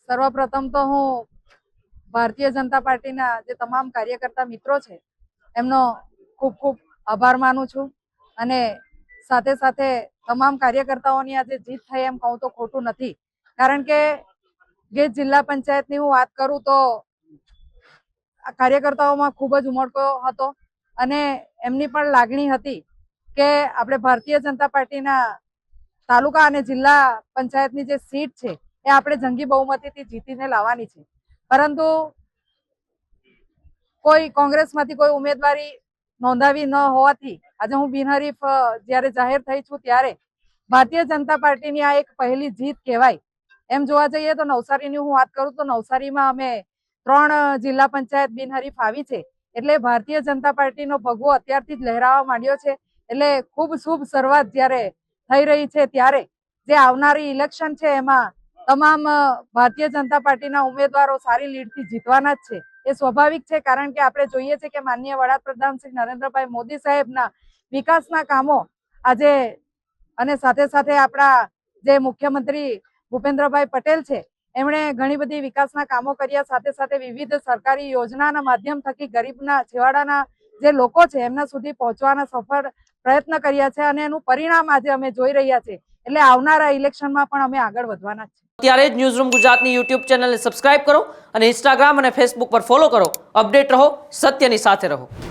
સર્વપ્રથમ તો હું ભારતીય જનતા પાર્ટીના જે તમામ કાર્યકર્તા મિત્રો છે એમનો ખૂબ ખૂબ આભાર માનું છું અને સાથે સાથે તમામ કાર્યકર્તાઓની આજે જીત થઈ એમ કહું તો ખોટું નથી, કારણ કે જે જિલ્લા પંચાયતની હું વાત કરું તો કાર્યકર્તાઓમાં ખૂબ જ ઉમળકો હતો અને એમની પણ લાગણી હતી કે આપણે ભારતીય જનતા પાર્ટીના તાલુકા અને જિલ્લા પંચાયતની જે સીટ છે એ આપણે જંગી બહુમતીથી જીતીને લાવવાની છે, પરંતુ કોઈ કોંગ્રેસમાંથી કોઈ ઉમેદવારી નોંધાવી ન હોવાથી આજે હું બિનહરીફ જ્યારે જાહેર થઈ છું ત્યારે ભારતીય જનતા પાર્ટીની આ એક પહેલી જીત કહેવાય. એમ જોવા જઈએ તો નવસારીની હું વાત કરું તો નવસારીમાં અમે 3 જિલ્લા પંચાયત બિનહરીફ આવી છે, એટલે ભારતીય જનતા પાર્ટીનો ભગવો અત્યારથી જ લહેરાવા માંડ્યો છે. એટલે ખૂબ શુભ શરૂઆત જ્યારે થઈ રહી છે ત્યારે જે આવનારી ઇલેક્શન છે એમાં તમામ ભારતીય જનતા પાર્ટીના ઉમેદવારો સારી લીડથી જીતવાના જ છે. એ સ્વાભાવિક છે, કારણ કે આપણે જોઈએ છે કે માનનીય વડાપ્રધાન શ્રી નરેન્દ્રભાઈ મોદી સાહેબના વિકાસના કામો આજે અને સાથે સાથે આપણા જે મુખ્યમંત્રી ભૂપેન્દ્રભાઈ પટેલ છે એમણે ઘણી બધી વિકાસના કામો કર્યા, સાથે સાથે વિવિધ સરકારી યોજનાના માધ્યમ થકી ગરીબના છેવાડાના જે લોકો છે એમના સુધી પહોંચવાના સફળ પ્રયત્ન કર્યા છે અને એનું પરિણામ આજે અમે જોઈ રહ્યા છે. એટલે આવનારા ઇલેક્શનમાં પણ અમે આગળ વધવાના છે. ત્યારે જ ન્યૂઝરૂમ ગુજરાતની યુટ્યુબ ચેનલને સબસ્ક્રાઇબ કરો અને ઇન્સ્ટાગ્રામ અને ફેસબુક પર ફોલો કરો. અપડેટ રહો, સત્યની સાથે રહો.